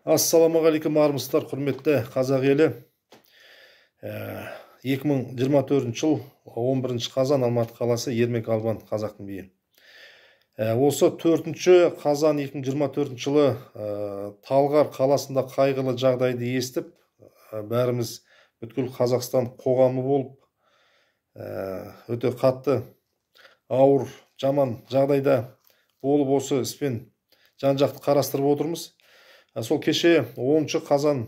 Ассалаумағалейкум армысыздар, құрметті қазақ елі. 2024 жыл 11 қазан Алматы қаласы Ермек Албан қазақтың биі. Осы 4 қазан 2024 жылы Талғар қаласында қайғылы жағдайды естіп, бәріміз бүткіл Қазақстан қоғамы болып, өте қатты ауыр, жаман жағдайда болып осы іспен жан-жақты қарастырып отырмыз. Сол кеше 10 қазан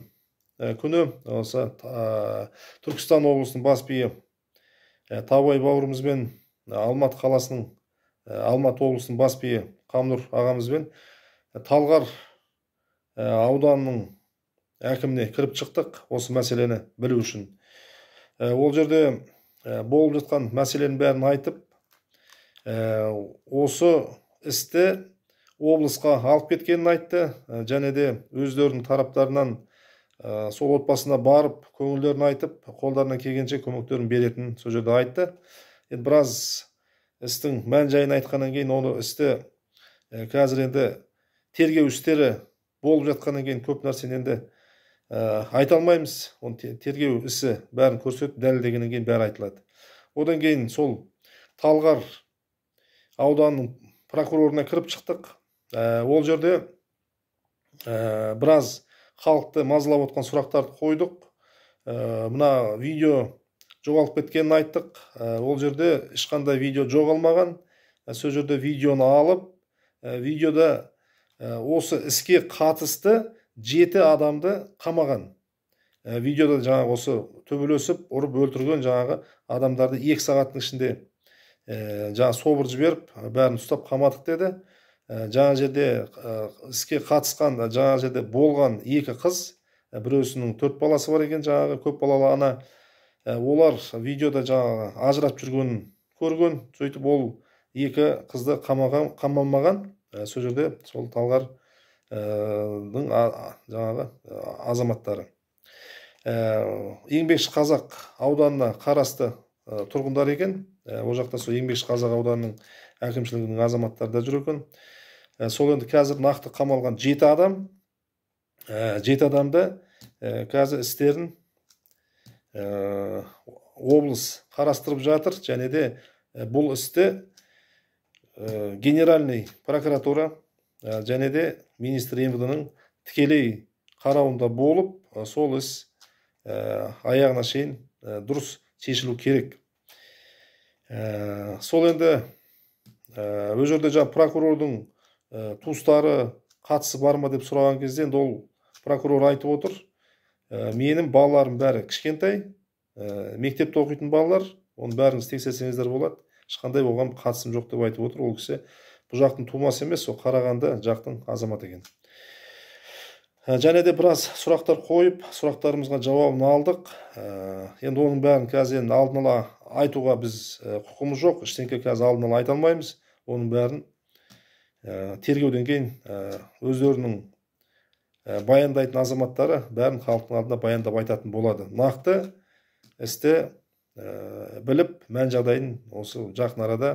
күні осы Түркістан облысының бас биі Таубай бауырымызбен Алматы қаласының Алматы облысының бас биі Қамнұр ағамызбен Талғар ауданының әкіміне кіріп шықтық осы мәселені білу үшін. Ол жерде болып жатқан мәселенің бәрін айтып, осы істі облысқа алып кеткенін айтты, және де өздерінің тараптарынан сол отбасына барып, көңілдерін айтып, қолдарынан келгенше көмектерін беретінін сол жерде айтты. Біраз істің мән-жайын айтқаннан кейін, оны істі қазір енді тергеу істері болып жатқаннан кейін көп нәрсені енді айта алмаймыз. Оны тергеу ісі бәрін көрсетіп, дәлелдегеннен кейін бәрі айтылады. Одан кейін сол Талғар ауданының прокурорына кіріп шықтық. Ол жерде біраз халықты мазалап отқан сұрақтарды қойдық. Мына видео жоғалып кеткенін айттық. Ол жерде ешқандай видео жоғалмаған. Сол жерде видеоны алып, видеода осы іске қатысты 7 адамды қамаған. Видеода жаңағы осы төбелесіп, ұрып өлтірген жаңағы адамдарды 2 сағаттың ішінде жаңа собыр жіберіп, бәрін ұстап қамадық деді. Жаңа жерде іске қатысқан, жаңа жерде болған 2 қыз, біреусінің 4 баласы бар екен, жаңағы көп балалы ана. Олар видеода жаңағы ажырап жүргенін көрген, сөйтіп ол 2 қызды қамамаған. Сол жерде сол Талғардың жаңағы азаматтары. Еңбекші Қазақ ауданына қарасты тұрғындар екен. Ол жақта сол Еңбекші Қазақ ауданының әкімшілігінің азаматтары да жүр екен. Сол енді қазір нақты қамалған 7 адам. 7 адамды қазір істерін облыс қарастырып жатыр, және де бұл істі Генеральный прокуратура және де министр МВД-ның тікелей қарауында болып, сол іс аяғына шейін дұрыс шешілу керек. Сол енді ол жерде жаңа прокурордың туыстары қатысы бар ма деп сұраған кезде, ол прокурор айтып отыр: менің балаларым бәрі кішкентай, мектепте оқитын балалар, оның бәріңіз тексерсеңіздер болады, ешқандай оған қатысым жоқ деп айтып отыр. Ол кісі бұл жақтың тумасы емес, сол Қарағанды жақтың азаматы екен. Және де біраз сұрақтар қойып, сұрақтарымызға жауабын алдық. Енді оның бәрін қазір алдын ала айтуға біз құқымыз жоқ, ештеңе қазір алдын ала айта алмаймыз. Оның бәрін тергеуден кейін өздерінің баяндайтын азаматтары бәрін халықтың алдында баяндап айтатын болады. Нақты істі біліп, мән-жағдайын осы жақын арада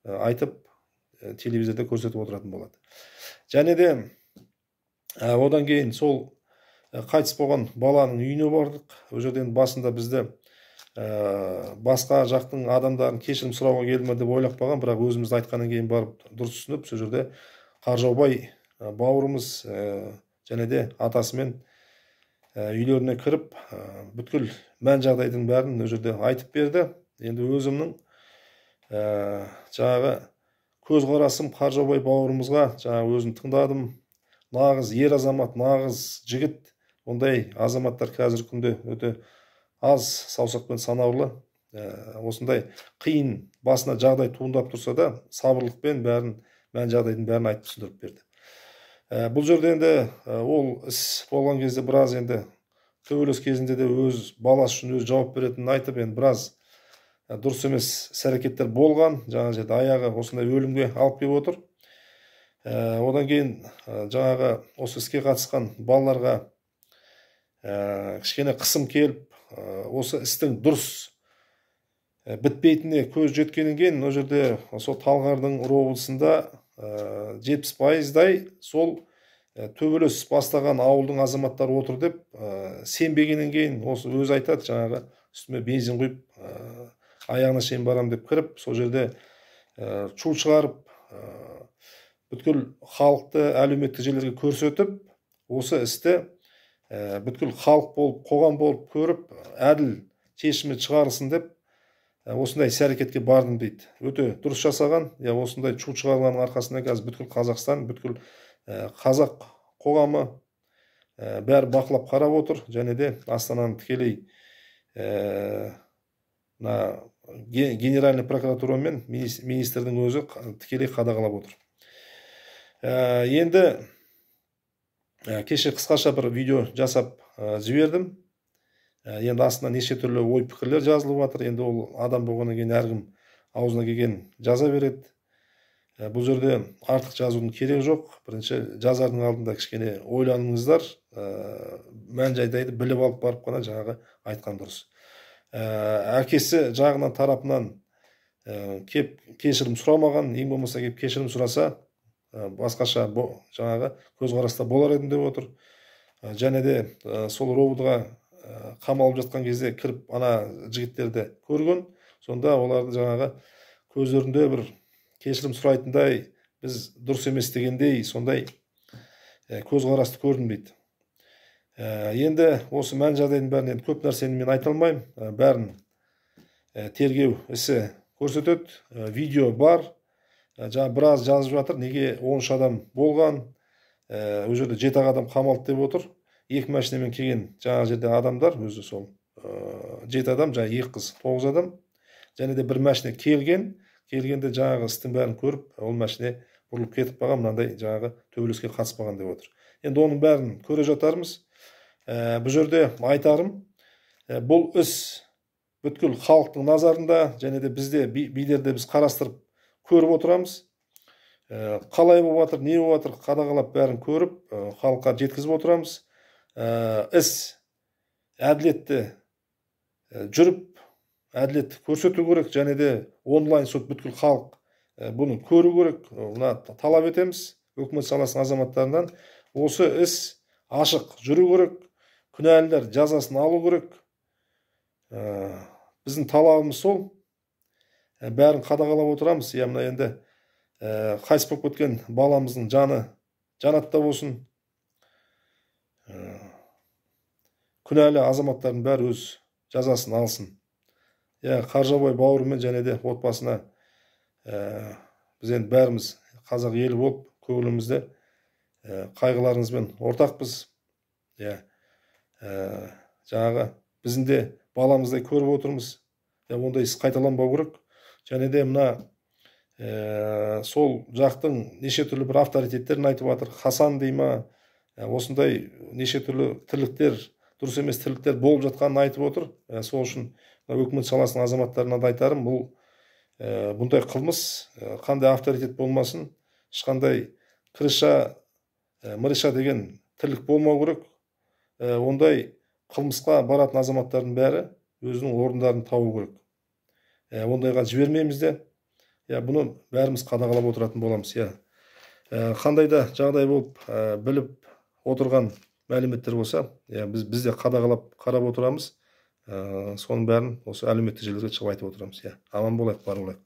айтып, телевизорда көрсетіп отыратын болады. Және де одан кейін сол қайтыс болған баланың үйіне бардық. Ол жерден басында бізді басқа жақтың адамдарын кешірім сұрауға келді деп ойлап қалған, бірақ өзімізді айтқаннан кейін барып дұрыс түсініп, сол жерде Қаржаубай бауырымыз және де атасымен үйлеріне кіріп, бүткіл мән-жағдайдың бәрін ол жерде айтып берді. Енді өзімнің жаңағы көзқарасым Қаржаубай бауырымызға, жаңағы өзім тыңдадым. Нағыз ер азамат, нағыз жігіт. Ондай азаматтар қазір күнде өте аз, саусақпен санаулы. Осындай қиын басына жағдай туындап тұрса да, сабырлықпен бәрін, мән-жағдайдың бәрін айтып түсіндіріп берді. Бұл жерде енді ол іс болған кезде біраз енді төбелес кезінде де өз баласы үшін өз жауап беретінін айтып, енді біраз дұрыс емес іс-әрекеттер болған. Жаңа жерде аяғы осындай өлімге алып келіп отыр. Одан кейін жаңағы осы іске қатысқан балаларға кішкене қысым келіп, осы істің дұрыс бітпейтініне көз жеткеннен кейін, ол жерде сол Талғардың облысында 70%-дай сол төбелес бастаған ауылдың азаматтары отыр деп сенбегеннен кейін осы өзі айтады, жаңағы үстіме бензин құйып аяғына шейін барам деп кіріп, сол жерде шу шығарып, бүткіл халықты әлеуметтік желілерге көрсетіп, осы істі бүткіл халық болып, қоғам болып көріп, әділ шешімі шығарылсын деп осындай іс-әрекетке бардым дейді. Өте дұрыс жасаған. Осындай шу шығарылғанның арқасында қазір бүткіл Қазақстан, бүткіл қазақ қоғамы бәрі бақылап қарап отыр, және де Астананың тікелей Генеральный прокуратура мен министрдің өзі тікелей қадағалап отыр. Енді кеше қысқаша бір видео жасап жібердім. Енді астына неше түрлі ой пікірлер жазылып жатыр. Енді ол адам болғаннан кейін әркім аузына келген жаза береді. Бұл жерде артық жазудың керегі жоқ. Бірінші жазардың алдында кішкене ойланыңыздар, мән-жайды біліп алып барып қана жаңағы айтқан дұрыс. Әкесі жағынан тарапынан кеп кешірім сұрамаған, ең болмаса кеп кешірім сұраса, басқаша жаңағы көзқараста болар едім деп отыр. Және де сол ровдыға қамалып жатқан кезде кіріп ана жігіттерді көрген, сонда оларды жаңағы көздерінде бір кешірім сұрайтындай, біз дұрыс емес дегендей, сондай көзқарасты көрдім дейді. Енді осы мән жайдың бәрін көп нәрсені мен айта алмаймын. Бәрін тергеу ісі көрсетеді. Видео бар. Біраз жазып жатыр. Неге 13 адам болған? Ол жерде 7 адам қамалды деп отыр. 2 машинамен келген жаңа жерде адамдар, өзі сол 7 адам, жаңа 2 қыз 9 адам. Және де бір машина келгенде жаңағы істің бәрін көріп, ол машина бұрылып кетіп қалған, мынандай жаңағы төбелеске қатыспаған деп отыр. Енді оның бәрін көре жатармыз. Бұл жерде айтарым, бұл іс бүткіл халықтың назарында, және де бізде билерде біз қарастырып көріп отырамыз. Қалай болып жатыр, не болып жатыр, қадағалап бәрін көріп, халыққа жеткізіп отырамыз. Іс әділетті жүріп, әділетті көрсету керек, және де онлайн сот бүткіл халық бұны көру керек. Бұны талап етеміз үкімет саласының азаматтарынан. Осы іс ашық жүру керек, күнәлілер жазасын алу керек. Біздің талабымыз сол. Бәрін қадағалап отырамыз. Мына енді қайтыс болып кеткен баламыздың жаны жанатта болсын. Күнәлі азаматтардың бәрі өз жазасын алсын. Қаржабай бауырымен және де отбасына біз енді бәріміз қазақ елі болып, көңілімізде қайғыларыңызбен ортақпыз. Жаңағы біздің де баламыздай көріп отырмыз. Ондай іс қайталанбау керек. Және де мына сол жақтың неше түрлі бір авторитеттерін айтып жатыр. Хасан дей ма, осындай неше түрлі тірліктер, дұрыс емес тірліктер болып жатқанын айтып отыр. Сол үшін үкімет саласының азаматтарына да айтарым, бұл бұндай қылмыс қандай авторитет болмасын, ешқандай кіріша, мырыша деген тірлік болмау керек. Ондай қылмысқа баратын азаматтардың бәрі өзінің орындарын табу керек. Ондайға жібермейміз де. Бұны бәріміз қадағалап отыратын боламыз. Қандай да жағдай болып біліп отырған мәліметтер болса, біз де қадағалап қарап отырамыз. Соның бәрін осы әлеуметтік желілерге шығып айтып отырамыз. Аман болайық, бар болайық.